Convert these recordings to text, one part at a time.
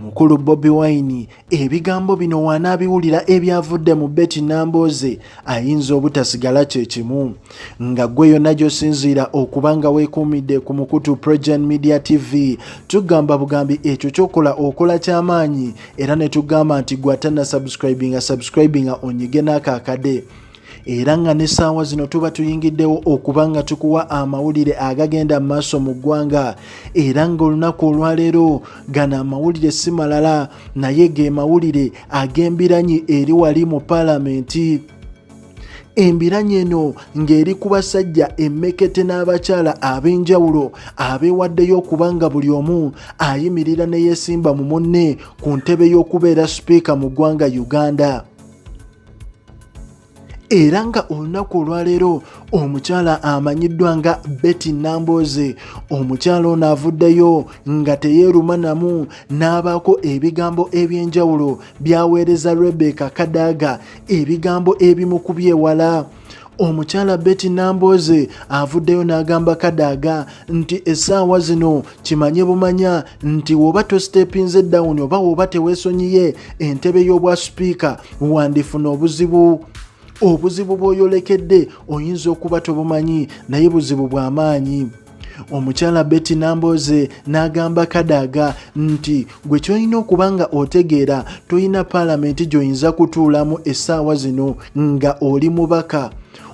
omukulu Bobi Wine ebigambo bino wanaabiwulira ebyavudde mu Betty Nambooze ayinza obutasigala kye kimu nga gwe yonna gy'osinziira okubanga weekuumidde ku mukutu Presidency Media TV tugamba bugambi ekyo ky'okola okola ky'amaanyi era ne tugamba nti gwe atanna subscribinga onyige n'akaakade era nga n'essaawa zino tuba tuyingiddewo okubanga tukuwa amawulire agagenda mu maaso mu ggwanga era ng'olunaku olwaleero gano amawulire si malala naye ge mawulire ag'embiranyi eri wali mu paalamenti. Embiranyi eno ng'eri ku basajja emmekete n'abakyala ab'enjawulo abeewaddeyo okubanga buli omu ayimirira ne yeesimba mu munne ku ntebe y'okubeera sipiika mu ggwanga Uganda. Era nga olunaku olwaleero omukyala amanyiddwa nga Betty Nambooze omukyala ono avuddeyo nga teyeeruma namu n'abaako ebigambo eby'enjawulo by'aweereza Rebecca Kadaga ebigambo ebimukubye ewala. Omukyala Betty Nambooze avuddeyo n'agamba Kadaaga nti essaawa zino kimanye bumanya nti woba tostepinze down oba woba teweesonyiye entebe y'obwa sipiika wandifuna obuzibu bw'oyolekedde oyinza okuba tobumanyi naye buzibu bw'amaanyi. Omukyala Betty Nambooze n'agamba Kadaaga nti gwe ky'olina okuba nga otegeera toyina paalamenti gy'oyinza kutuulamu essaawa zino nga oli mubaka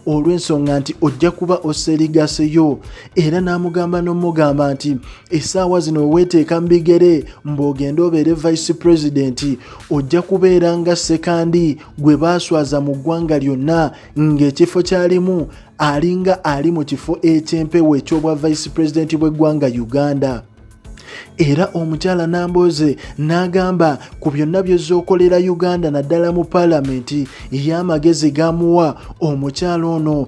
olw'ensonga nti ojja kuba oserigaseyo. Era n'amugamba n'omugamba nti essaawa zino weeteeka mu bigere mb'ogenda obeere vice president ojja kubeera nga Ssekandi gwe baaswaza mu ggwanga lyonna ng'ekifo ky'alimu alinga ali mu kifo eky'empewo eky'obwa vice president bw'eggwanga Uganda. Era omukyala Nambooze n'agamba ku byonna by'ozookolera Uganda naddala mu paalamenti y'amagezi gamuwa omukyala ono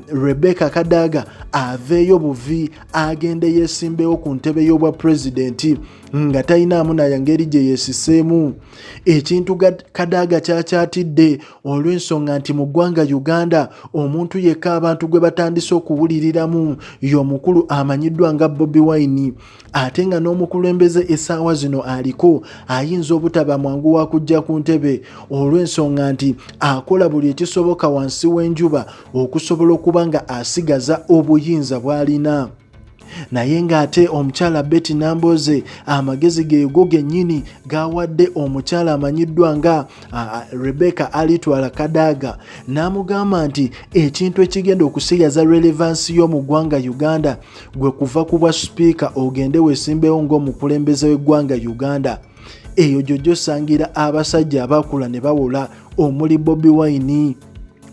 Rebecca Kadaga aveeyo buvi agende yeesimbewo ku ntebe y'obwa pulezidenti nga talinaamu naye ngeri gye yeesiseemu. Ekintu Kadaaga kyakyatidde olw'ensonga nti mu ggwanga Uganda omuntu yekka abantu gwe batandise okuwuliriramu y'omukulu amanyiddwa nga Bobi Wine ate nga n'omukulembeze essaawa zino aliko ayinza obutaba mwangu wa kujja ku ntebe olw'ensonga nti akola buli ekisoboka wansi w'enjuba okusobola okuba nga asigaza obuyinza bw'alina. Naye ng'ate omukyala Betty Nambooze amagezi geego gennyini gawadde omukyala amanyiddwa nga Rebecca alitwala Kadaaga n'amugamba nti ekintu ekigenda okusigaza relevansi y'omu ggwanga Uganda gwe kuva ku bwa sipiika ogende weesimbewo ng'omukulembeze w'eggwanga Uganda. Eyo gy'osangira abasajja abakula ne bawola omuli Bobi Wine.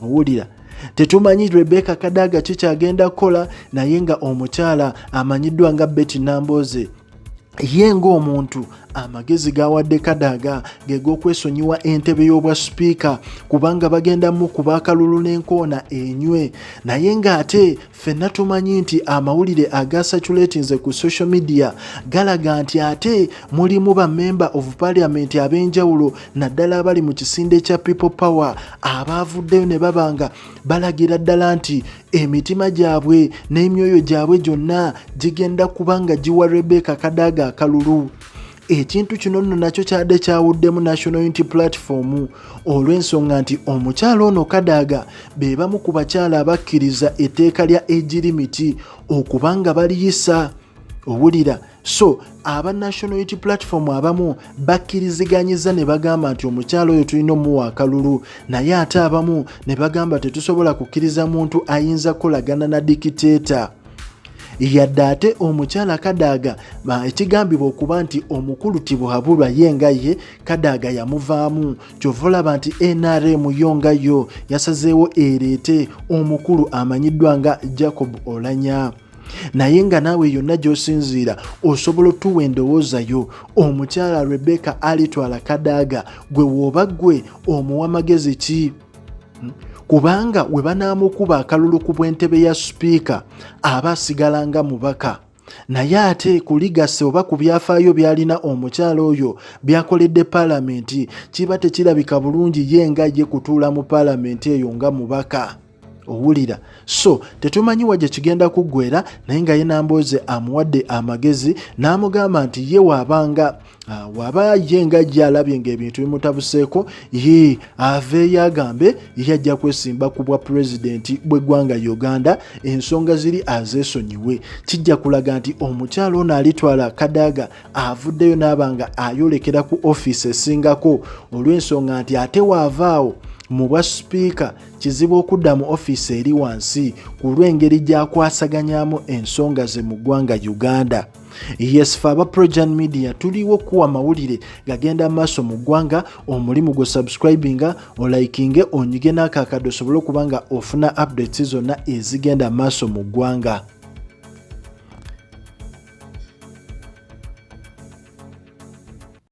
Owulira tetumanyi Rebecca Kadaga kikyagenda kukola naye nga omukyala amanyiddwa nga Betty Nambooze ye ng'omuntu amagezi gawadde Kadaaga ge g'okwesonyiwa entebe y'obwa sipiika kubanga bagenda mukuba akalulu n'enkoona enywe. Naye ng'ate ffenna tumanyi nti amawulire agasaculatinze ku social media galaga nti ate mulimu bammemba of parliament ab'enjawulo naddala abali mu kisinde kya people power abaavuddeyo ne babanga balagira ddala nti emitima gyabwe n'emyoyo gyabwe gyonna gigenda kubanga giwa Rebecca Kadaga akalulu. Ekintu kino nno nakyo kyadde kyawuddemu National Unity Platform olw'ensonga nti omukyala ono Kadaaga be bamu ku bakyala abakkiriza etteeka lya age limit okubanga baliyisa. Owulira so aba National Unity Platform abamu bakkiriziganyiza ne bagamba nti omukyala oyo tulina omuwa akalulu naye ate abamu ne bagamba tetusobola kukkiriza muntu ayinza kukolagana na dikiteeta. Yadde ate omukyala Kadaaga ekigambibwa okuba nti omukulu tibuhabulwa ye nga ye Kadaaga yamuvaamu kyova olaba nti NRM yo nga yo yasazeewo ereete omukulu amanyiddwa nga Jacob Olanya. Naye nga naawe yonna gy'osinziira osobola otuwa endowoozayo omukyala Rebecca alitwala Kadaaga gwe wooba gwe omuwa magezi ki? Kubanga we banaamukuba akalulu ku bw'entebe ya sipiika aba asigalanga mubaka. Naye ate kuligase oba ku byafaayo by'alina omukyala oyo byakoledde paalamenti kiba tekirabika bulungi ye nga ye kutuula mu paalamenti eyo nga mubaka. owulira so tetumanyi wajja kigenda kuggwera naye nga ye Nambooze amuwadde amagezi n'amugamba nti ye waabanga waba ye nga gy'alabye ng'ebintu bimutabuseeko ye aveeyo agambe ye ajja kwesimba ku bwa pulezidenti bw'eggwanga Uganda ensonga ziri azeesonyiwe kijja kulaga nti omukyalo ono alitwala Kadaaga avuddeyo n'abanga ayolekera ku ofiisi esingako olw'ensonga nti ate waavaawo mu bwa sipiika kizibu okudda mu ofiisi eri wansi ku lw'engeri gy'akwasaganyamu ensonga ze mu ggwanga Uganda. Yes, aba Projan Media tuliwo kuwa mawulire gagenda maaso mu ggwanga omulimu go subscribinga olikinge onyige n'akakado osobole okubanga ofuna updates zonna ezigenda maaso mu ggwanga.